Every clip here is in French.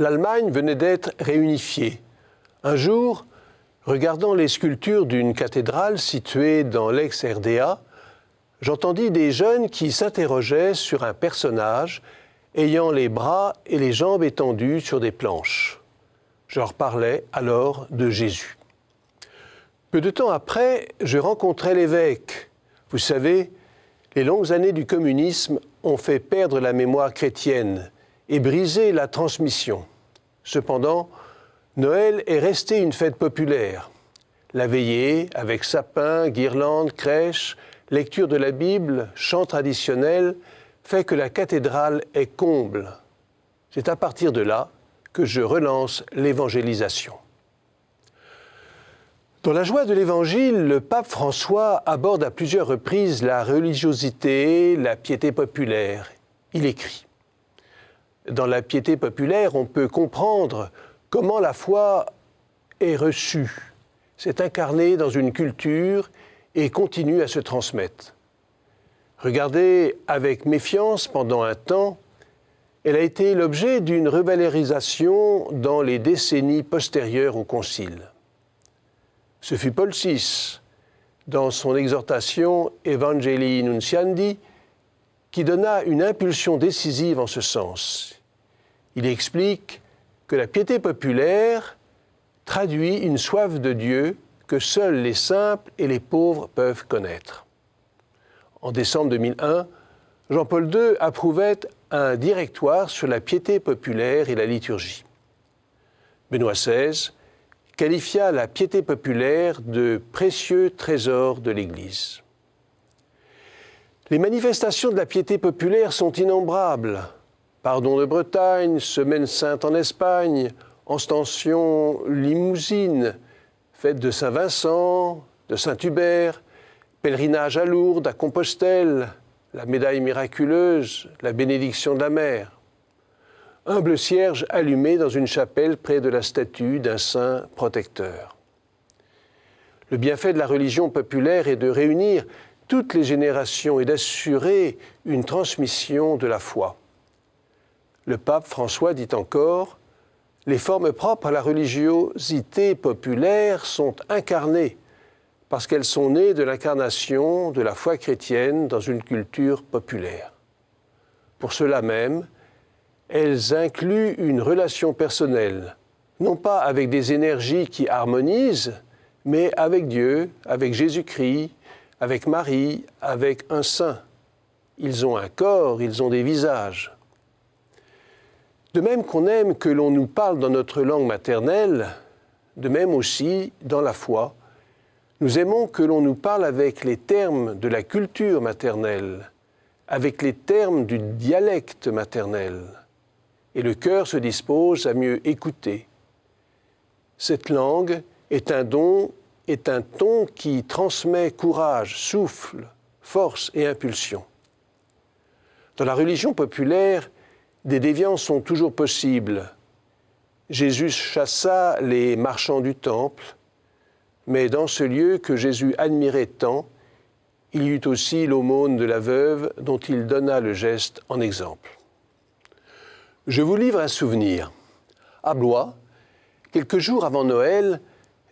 l'Allemagne venait d'être réunifiée. Un jour, regardant les sculptures d'une cathédrale située dans l'ex-RDA, j'entendis des jeunes qui s'interrogeaient sur un personnage ayant les bras et les jambes étendus sur des planches. Je leur parlais alors de Jésus. Peu de temps après, je rencontrai l'évêque. Vous savez, les longues années du communisme ont fait perdre la mémoire chrétienne et brisé la transmission. Cependant, Noël est resté une fête populaire. La veillée, avec sapin, guirlandes, crèches, lecture de la Bible, chants traditionnels, fait que la cathédrale est comble. C'est à partir de là que je relance l'évangélisation. Dans la joie de l'Évangile, le pape François aborde à plusieurs reprises la religiosité, la piété populaire. Il écrit « Dans la piété populaire, on peut comprendre comment la foi est reçue, s'est incarnée dans une culture et continue à se transmettre. Regardée avec méfiance pendant un temps, elle a été l'objet d'une revalorisation dans les décennies postérieures au Concile. Ce fut Paul VI, dans son exhortation Evangelii Nuntiandi, qui donna une impulsion décisive en ce sens. Il explique que la piété populaire traduit une soif de Dieu que seuls les simples et les pauvres peuvent connaître. En décembre 2001, Jean-Paul II approuvait un directoire sur la piété populaire et la liturgie. Benoît XVI qualifia la piété populaire de précieux trésor de l'Église. Les manifestations de la piété populaire sont innombrables. Pardon de Bretagne, Semaine sainte en Espagne, Ostension limousine, fête de Saint-Vincent, de Saint-Hubert, pèlerinage à Lourdes, à Compostelle, la médaille miraculeuse, la bénédiction de la mer. Humble cierge allumé dans une chapelle près de la statue d'un saint protecteur. Le bienfait de la religion populaire est de réunir toutes les générations et d'assurer une transmission de la foi. Le pape François dit encore « Les formes propres à la religiosité populaire sont incarnées parce qu'elles sont nées de l'incarnation de la foi chrétienne dans une culture populaire. Pour cela même, elles incluent une relation personnelle, non pas avec des énergies qui harmonisent, mais avec Dieu, avec Jésus-Christ, avec Marie, avec un saint. Ils ont un corps, ils ont des visages. De même qu'on aime que l'on nous parle dans notre langue maternelle, de même aussi, dans la foi, nous aimons que l'on nous parle avec les termes de la culture maternelle, avec les termes du dialecte maternel. Et le cœur se dispose à mieux écouter. Cette langue est un don, est un ton qui transmet courage, souffle, force et impulsion. Dans la religion populaire, des déviances sont toujours possibles. Jésus chassa les marchands du temple, mais dans ce lieu que Jésus admirait tant, il y eut aussi l'aumône de la veuve dont il donna le geste en exemple. Je vous livre un souvenir. À Blois, quelques jours avant Noël,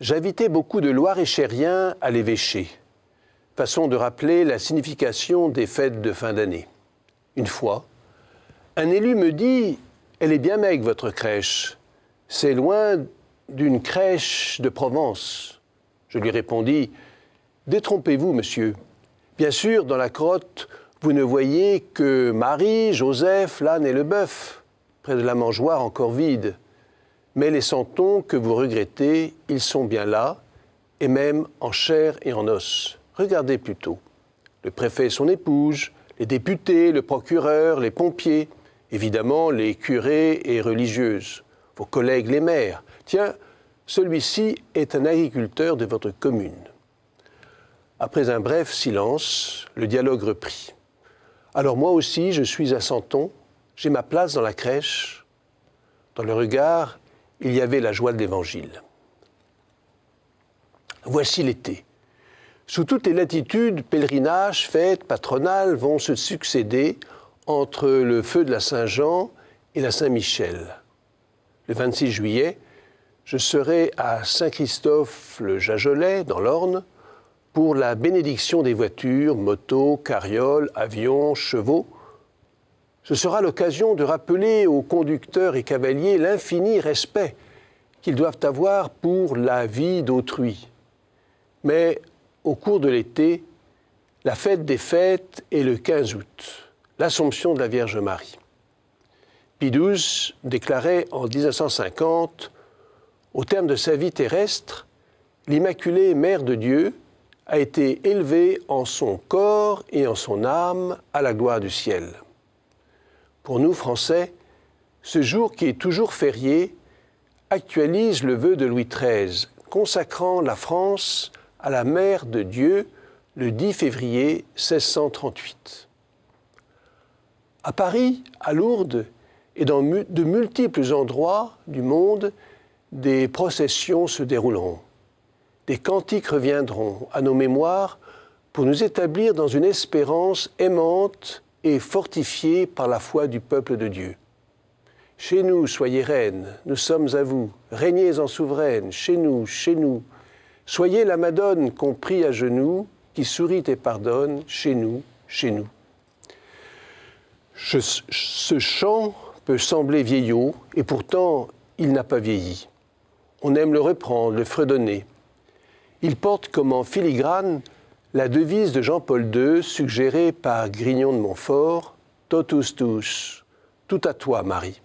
j'invitais beaucoup de Loir-et-Chériens à l'évêché, façon de rappeler la signification des fêtes de fin d'année. Une fois, un élu me dit « Elle est bien maigre, votre crèche. C'est loin d'une crèche de Provence. » Je lui répondis « Détrompez-vous, monsieur. Bien sûr, dans la crotte, vous ne voyez que Marie, Joseph, l'âne et le bœuf, près de la mangeoire encore vide. Mais les santons que vous regrettez, ils sont bien là, et même en chair et en os. Regardez plutôt. Le préfet et son épouse, les députés, le procureur, les pompiers, évidemment les curés et religieuses, vos collègues les maires. Tiens, celui-ci est un agriculteur de votre commune. » Après un bref silence, le dialogue reprit. « Alors moi aussi, je suis un santon, j'ai ma place dans la crèche. » Dans le regard, il y avait la joie de l'Évangile. Voici l'été. Sous toutes les latitudes, pèlerinages, fêtes patronales vont se succéder entre le feu de la Saint-Jean et la Saint-Michel. le 26 juillet, je serai à Saint-Christophe-le-Jajolais, dans l'Orne, pour la bénédiction des voitures, motos, carrioles, avions, chevaux. Ce sera l'occasion de rappeler aux conducteurs et cavaliers l'infini respect qu'ils doivent avoir pour la vie d'autrui. Mais au cours de l'été, la fête des fêtes est le 15 août, l'Assomption de la Vierge Marie. Pie XII déclarait en 1950, au terme de sa vie terrestre, l'Immaculée Mère de Dieu a été élevée en son corps et en son âme à la gloire du ciel. Pour nous, Français, ce jour qui est toujours férié actualise le vœu de Louis XIII, consacrant la France à la Mère de Dieu le 10 février 1638. À Paris, à Lourdes et dans de multiples endroits du monde, des processions se dérouleront. Des cantiques reviendront à nos mémoires pour nous établir dans une espérance aimante et fortifiée par la foi du peuple de Dieu. Chez nous, soyez reine, nous sommes à vous, régnez en souveraine, chez nous, soyez la Madone qu'on prie à genoux, qui sourit et pardonne, chez nous, chez nous. Ce chant peut sembler vieillot, et pourtant, il n'a pas vieilli. On aime le reprendre, le fredonner. Il porte comme en filigrane la devise de Jean-Paul II, suggérée par Grignon de Montfort, « Totus tuus », tout à toi, Marie.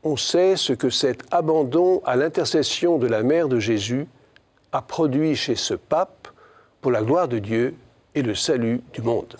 On sait ce que cet abandon à l'intercession de la Mère de Jésus a produit chez ce pape pour la gloire de Dieu et le salut du monde.